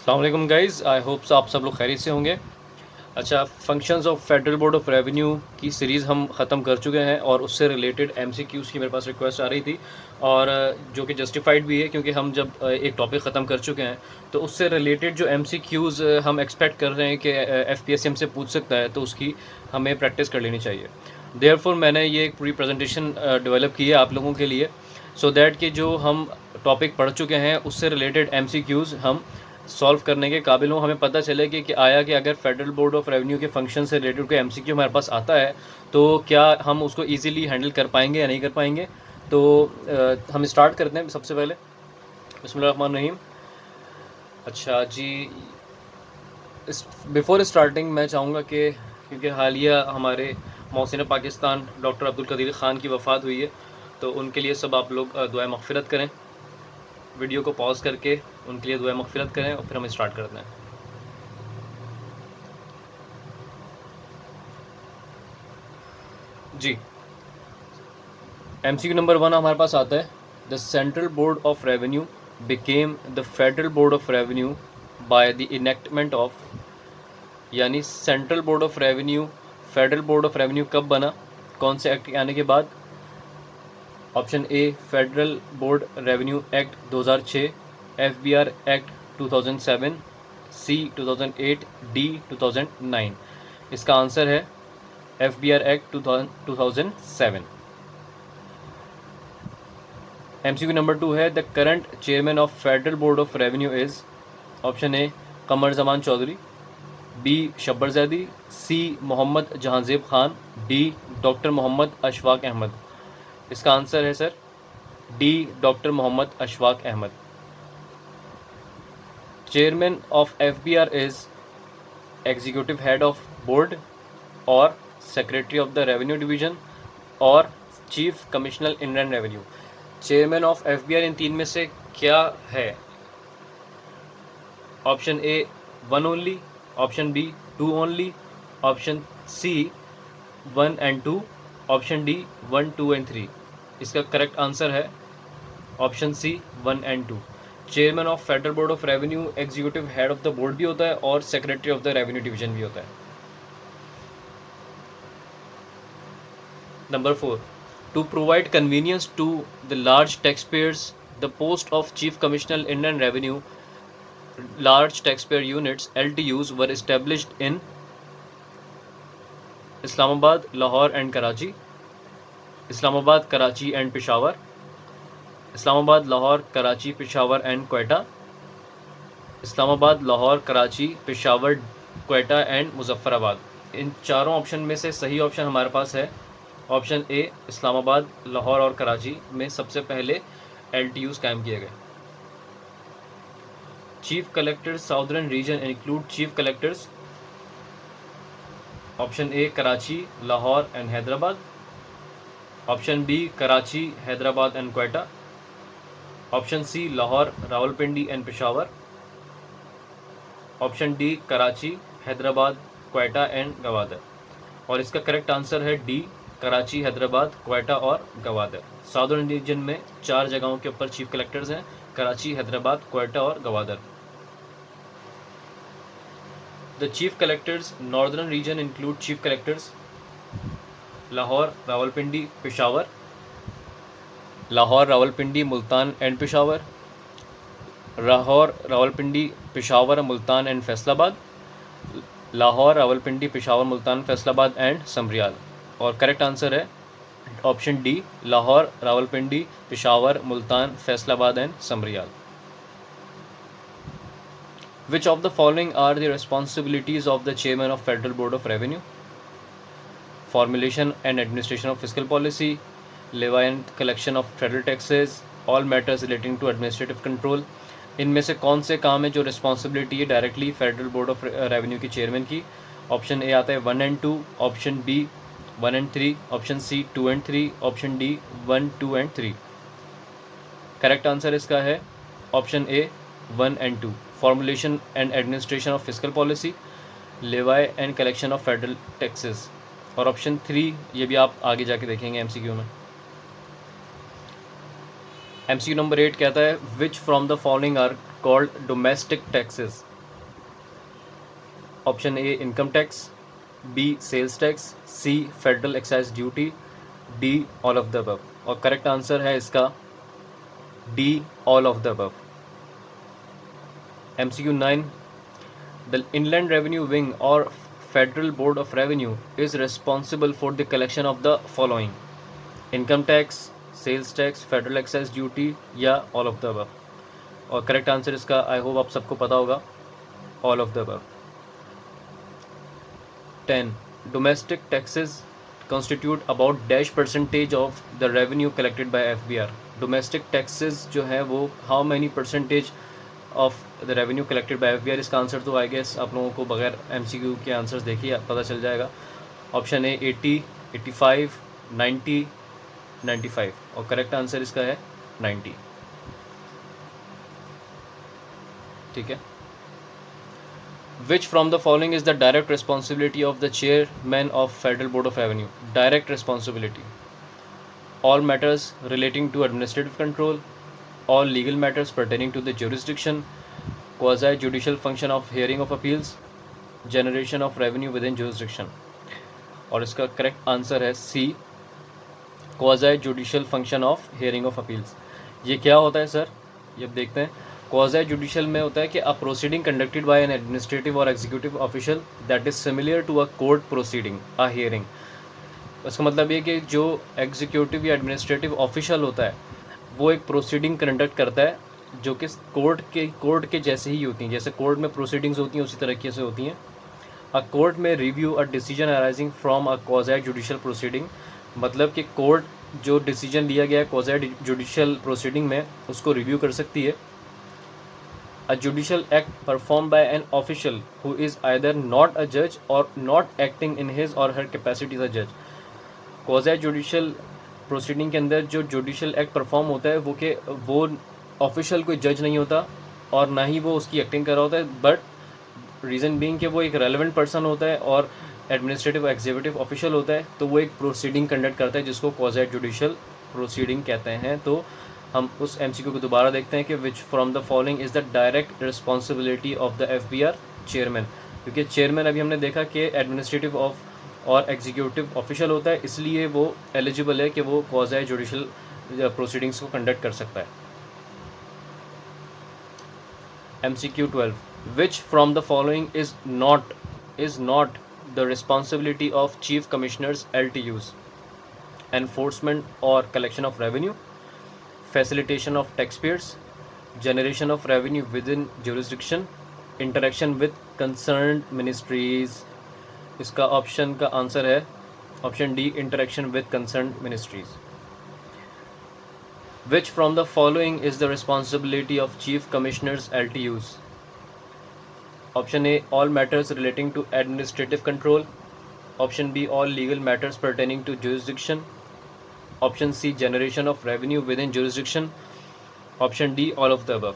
अस्सलाम वालेकुम guys, I hope आप सब लोग खैरियत से होंगे। अच्छा, functions of federal board of revenue की सीरीज़ हम ख़त्म कर चुके हैं और उससे रिलेटेड एमसीक्यूज़ की मेरे पास रिक्वेस्ट आ रही थी और जो कि जस्टिफाइड भी है, क्योंकि हम जब एक टॉपिक ख़त्म कर चुके हैं तो उससे रिलेटेड जो एमसीक्यूज़ हम एक्सपेक्ट कर रहे हैं कि एफपीएससी हमसे पूछ सकता है, तो उसकी हमें प्रैक्टिस कर लेनी चाहिए। देयरफॉर मैंने ये एक पूरी प्रेजेंटेशन डेवलप की है आप लोगों के लिए, सो दैट कि जो हम टॉपिक पढ़ चुके हैं उससे रिलेटेड एमसीक्यूज़ हम सॉल्व करने के काबिल हूँ। हमें पता चले कि आया कि अगर फेडरल बोर्ड ऑफ रेवेन्यू के फंक्शन से रिलेटेड कोई एमसीक्यू हमारे पास आता है तो क्या हम उसको इजीली हैंडल कर पाएंगे या नहीं कर पाएंगे। तो हम स्टार्ट करते हैं सबसे पहले। बिस्मिल्लाहिर्रहमानिर्रहीम। अच्छा जी, बिफ़ोर स्टार्टिंग मैं चाहूँगा कि क्योंकि हालिया हमारे मोहसिन पाकिस्तान डॉक्टर अब्दुल कदीर ख़ान की वफ़ात हुई है, तो उनके लिए सब आप लोग दुआ मग़फ़िरत करें। वीडियो को पॉज करके उनके लिए दुआ मग़फ़िरत करें और फिर हम स्टार्ट करते हैं। जी, एमसीक्यू नंबर 1 हमारे पास आता है, the central board of revenue became the federal board of revenue by the enactment of, यानी central board of revenue federal board of revenue कब बना, कौन से एक्ट के आने के बाद। Option A federal board revenue act 2006, FBR act 2007, C 2008, D 2009। इसका आंसर है एफबीआर एक्ट 2007। एमसीक्यू नंबर 2 है, the current chairman of federal board of revenue is. Option A Qamar Zaman Chaudhry, B Shabbar Zaidi, C Mohammad Jahanzeb Khan, D doctor Mohammad Ashfaq Ahmad. इसका answer है sir D doctor Mohammad Ashfaq Ahmad. Chairman of FBR is executive head of board और secretary of the revenue division और chief commissioner inland revenue. Chairman of FBR इन तीन में से क्या है। Option A 1 only, option B 2 only, option C 1 and 2, option D 1, 2 and 3। इसका correct answer है option C 1 and 2। Chairman of federal board of revenue executive head of the board भी होता है और secretary of the revenue division भी होता है। Number 4, to provide convenience to the large taxpayers, the post of Chief Commissioner Inland Revenue, large taxpayer units LTUs were established in Islamabad, Lahore and Karachi, Islamabad, Karachi and Peshawar, Islamabad, Lahore, Karachi, Peshawar and Quetta, Islamabad, Lahore, Karachi, Peshawar, Quetta and Muzaffarabad। इन चारों option में से सही option हमारे पास है option ए इस्लामाबाद, लाहौर और कराची में सबसे पहले LTUs कायम किए गए। Chief collectors southern region include chief collectors. Option A Karachi, Lahore and Hyderabad, option B Karachi, Hyderabad and Quetta, option C Lahore, Rawalpindi and Peshawar, option D Karachi, Hyderabad, Quetta and Gwadar. और इसका करेक्ट आंसर है डी कराची, हैदराबाद, क्वेटा और गवादर। साउदर्न रीजन में 4 जगहों के ऊपर चीफ कलेक्टर्स हैं, कराची, हैदराबाद, क्वेटा और Gwadar. The chief collectors northern region include chief collectors Lahore, Rawalpindi, Peshawar, Lahore, Rawalpindi, Multan and Peshawar, Lahore, Rawalpindi, Peshawar, Multan and Faisalabad, Lahore, Rawalpindi, Peshawar, Multan, Faisalabad and Sambrial. और करेक्ट आंसर है option D Lahore, Rawalpindi, Peshawar, Multan, Faisalabad and Sambrial. Which of the following are the responsibilities of the chairman of Federal Board of Revenue? Formulation and administration of fiscal policy, levy and collection of federal taxes, all matters relating to administrative control। इनमें से कौन से काम है जो responsibility है directly federal board of revenue के chairman की। ऑप्शन ए आता है 1 and 2, option B 1 and 3, option C 2 and 3, option D 1, 2 and 3। Correct answer इसका है option A 1 and 2, formulation and administration of fiscal policy, levy and collection of federal taxes. और option 3 ये भी आप आगे जाके देखेंगे एमसीक्यू में। एमसीक्यू नंबर 8 कहता है which from the following are called domestic taxes. Option A income tax, B sales tax, C federal excise duty, D all of the above. और करेक्ट आंसर है इसका D all of the above. MCQ 9, the Inland Revenue Wing or Federal Board of Revenue is responsible for the collection of the following: income tax, sales tax, federal excise duty या all of the above। और correct answer इसका I hope आप सबको पता होगा, all of the above। 10. Domestic taxes constitute about dash percentage of the revenue collected by FBR। Domestic taxes जो है वो how many percentage of the revenue collected by FBR। इसका answer तो आई गेस आप लोगों को बगैर MCQ के आंसर्स देखिए पता चल जाएगा। Option A 80, 85, 90, 95। और करेक्ट आंसर इसका है 90। ठीक है। Which from the following is the direct responsibility of the chairman of federal board of revenue. Direct responsibility: all matters relating to administrative control, all legal matters pertaining to the jurisdiction, quasi-judicial function of hearing of appeals, generation of revenue within jurisdiction। और इसका correct answer है सी, quasi-judicial function of hearing of appeals। ये क्या होता है sir? ये अब देखते हैं। quasi-judicial में होता है कि a proceeding conducted by an administrative or executive official that is similar to a court proceeding, a hearing। इसका मतलब ये कि जो एग्जीक्यूटिव या एडमिनिस्ट्रेटिव ऑफिशियल होता है वो एक प्रोसीडिंग कंडक्ट करता है जो कि कोर्ट के जैसे ही होती हैं। जैसे कोर्ट में प्रोसीडिंग्स होती हैं उसी तरीके से होती हैं। अ कोर्ट में review a decision arising from a quasi judicial proceeding, मतलब कि कोर्ट जो डिसीजन लिया गया है क्वाज़ी जुडिशियल प्रोसीडिंग में उसको रिव्यू कर सकती है। A judicial act perform by an official who is either not a जज और नॉट एक्टिंग इन हिज और हर कैपेसिटी एज अ जज। क्वाज़ी जुडिशियल प्रोसीडिंग के अंदर जो जुडिशियल एक्ट परफॉर्म होता है वो ऑफिशियल कोई जज नहीं होता और ना ही वो उसकी एक्टिंग कर रहा होता है, बट रीज़न बीइंग कि वो एक रेलेवेंट पर्सन होता है और एडमिनिस्ट्रेटिव एग्जीक्यूटिव ऑफिशियल होता है, तो वो एक प्रोसीडिंग कंडक्ट करता है जिसको क्वाज़ी जुडिशियल प्रोसीडिंग कहते हैं। तो हम उस MCQ को दोबारा देखते हैं कि which from the following is the direct responsibility of the FBR chairman. क्योंकि चेयरमैन अभी हमने देखा कि एडमिनिस्ट्रेटिव ऑफ और एग्जीक्यूटिव ऑफिशियल होता है, इसलिए वो एलिजिबल है कि वो क्वाज़ी जुडिशियल प्रोसीडिंग्स को कंडक्ट कर सकता है। MCQ 12, which from the following is not the responsibility of chief commissioners LTUs: enforcement और collection of revenue, facilitation of tax payers, generation of revenue with in jurisdiction, interaction with concerned ministries. इसका option का answer है option D, interaction with concerned ministries. Which from the following is the responsibility of chief commissioners LTUs? Option A all matters relating to administrative control, option B all legal matters pertaining to jurisdiction, option C generation of revenue with in jurisdiction, option D all of the above.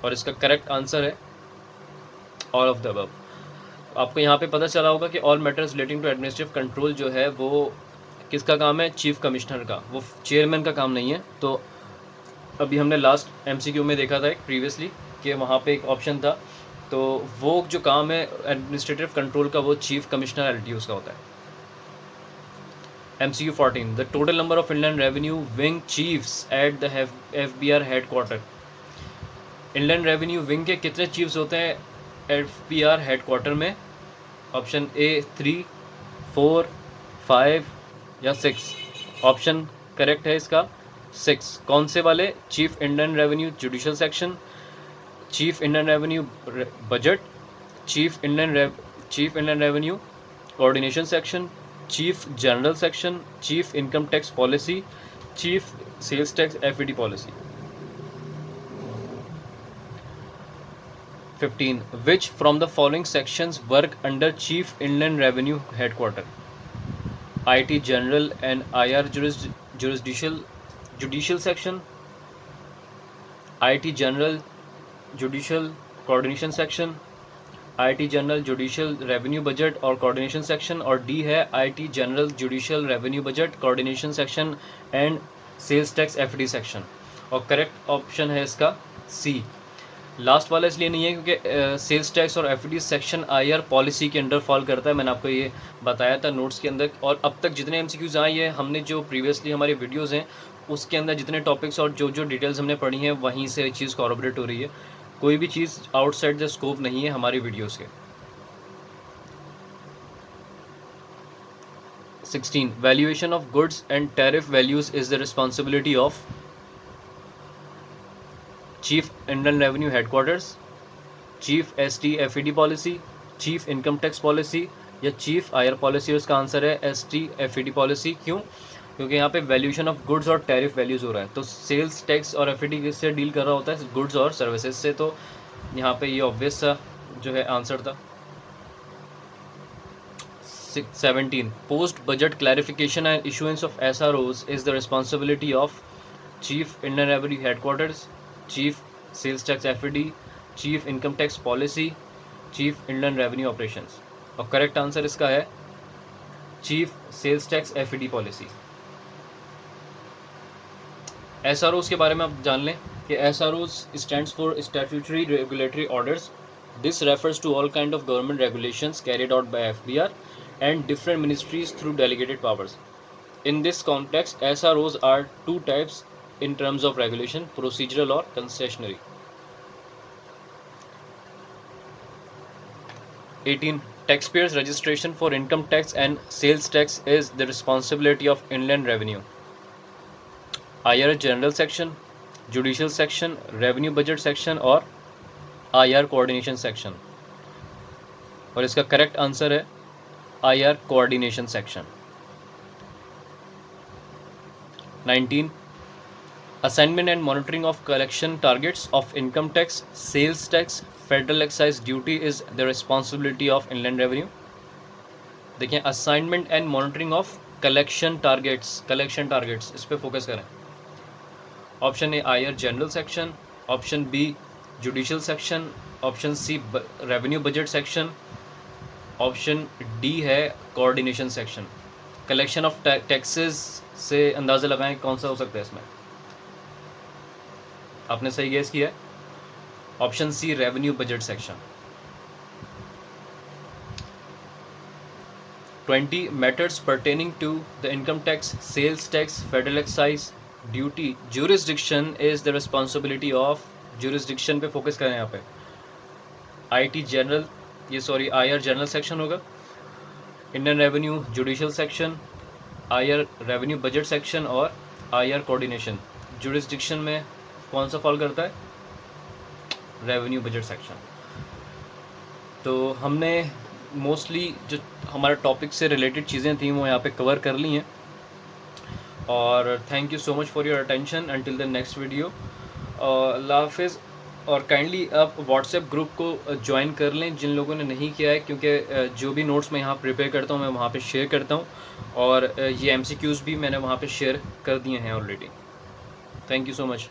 और इसका correct answer है all of the above. आपको यहाँ पे पता चला होगा कि all matters relating to administrative control जो है वो किसका काम है? चीफ कमिश्नर का, वो चेयरमैन का काम नहीं है। तो अभी हमने लास्ट MCQ में देखा था एक प्रीवियसली कि वहाँ पे एक ऑप्शन था, तो वो जो काम है एडमिनिस्ट्रेटिव कंट्रोल का वो चीफ कमिश्नर LTUs का होता है। MCQ 14, the total number of inland revenue wing chiefs at the FBR headquarter. Inland revenue wing के कितने चीफ्स होते हैं FBR हेडक्वार्टर में? ऑप्शन ए 3, 4, 5 या 6। ऑप्शन करेक्ट है इसका 6। कौन से वाले? Chief Indian revenue judicial section, chief Indian revenue budget, chief Indian revenue coordination section, chief general section, chief income tax policy, chief sales tax FED policy. 15. Which from the following sections work under Chief Inland Revenue Headquarter? IT General and IR Judicial Section, IT General Judicial Coordination Section, IT General Judicial Revenue Budget और Coordination Section, और D है IT General Judicial Revenue Budget Coordination Section and Sales Tax FD Section। और correct option है इसका C, last वाला इसलिए नहीं है क्योंकि सेल्स टैक्स और एफडी सेक्शन आईआर पॉलिसी के अंडर फॉल करता है, मैंने आपको ये बताया था नोट्स के अंदर। और अब तक जितने एमसीक्यूज आए हैं, हमने जो प्रीवियसली हमारी वीडियोस हैं उसके अंदर जितने टॉपिक्स और जो जो डिटेल्स हमने पढ़ी हैं वहीं से चीज़ कॉर्पोरेट हो रही है, कोई भी चीज़ आउटसाइड द स्कोप नहीं है हमारी वीडियोज़ के। 16 valuation of goods and tariff values is the responsibility of chief Indian revenue headquarters, chief ST-FED policy, chief income tax policy या चीफ आईआर पॉलिसी। उसका आंसर है ST-FED पॉलिसी। क्यों? क्योंकि यहाँ पे वैल्यूएशन ऑफ गुड्स और tariff values हो रहा है, तो सेल्स टैक्स और एफईडी से डील कर रहा होता है गुड्स और सर्विसेज से, तो यहाँ पे ये ऑब्वियस सा जो है आंसर था। 17 post budget clarification and issuance of SROs is the responsibility of chief Indian revenue headquarters, chief sales tax FED, chief income tax policy, chief Indian revenue operations. और करेक्ट आंसर इसका है chief sales tax FED policy. SROs के बारे में आप जान लें कि SROs stands for statutory regulatory orders. This refers to all kind of government regulations carried out by FBR and different ministries through delegated powers. In this context, SROs are two types in terms of regulation: procedural or concessionary. 18 taxpayers registration for income tax and sales tax is the responsibility of Inland Revenue. IR general section, judicial section, revenue budget section और IR coordination section। और इसका correct answer है IR coordination section। 19 assignment and monitoring of collection targets of income tax, sales tax, federal excise duty is the responsibility of Inland Revenue। देखिए assignment and monitoring of collection targets इस पे focus करें। Option A IR general section, option B judicial section, option C revenue budget section, option D है coordination section. Collection of taxes से अंदाज़ा लगाएं कौन सा हो सकता है इसमें। आपने सही गेस किया है, option C revenue budget section. 20 matters pertaining to the income tax, sales tax, federal excise duty jurisdiction is the responsibility of. Jurisdiction पे फोकस करें यहाँ पे। IR जनरल सेक्शन होगा, Indian revenue judicial section, IR revenue budget section और IR coordination. ज्यूरिसडिक्शन में कौन सा फॉल करता है? Revenue budget section. तो हमने मोस्टली जो हमारे टॉपिक से रिलेटेड चीज़ें थी वो यहाँ पे कवर कर ली हैं। और thank you so much for your attention until the next video. अल्लाह हाफिज़। और काइंडली आप व्हाट्सएप ग्रुप को ज्वाइन कर लें जिन लोगों ने नहीं किया है, क्योंकि जो भी नोट्स मैं यहाँ प्रिपेयर करता हूँ मैं वहाँ पे शेयर करता हूँ, और ये MCQs भी मैंने वहाँ पे शेयर कर दिए हैं already. Thank you so much.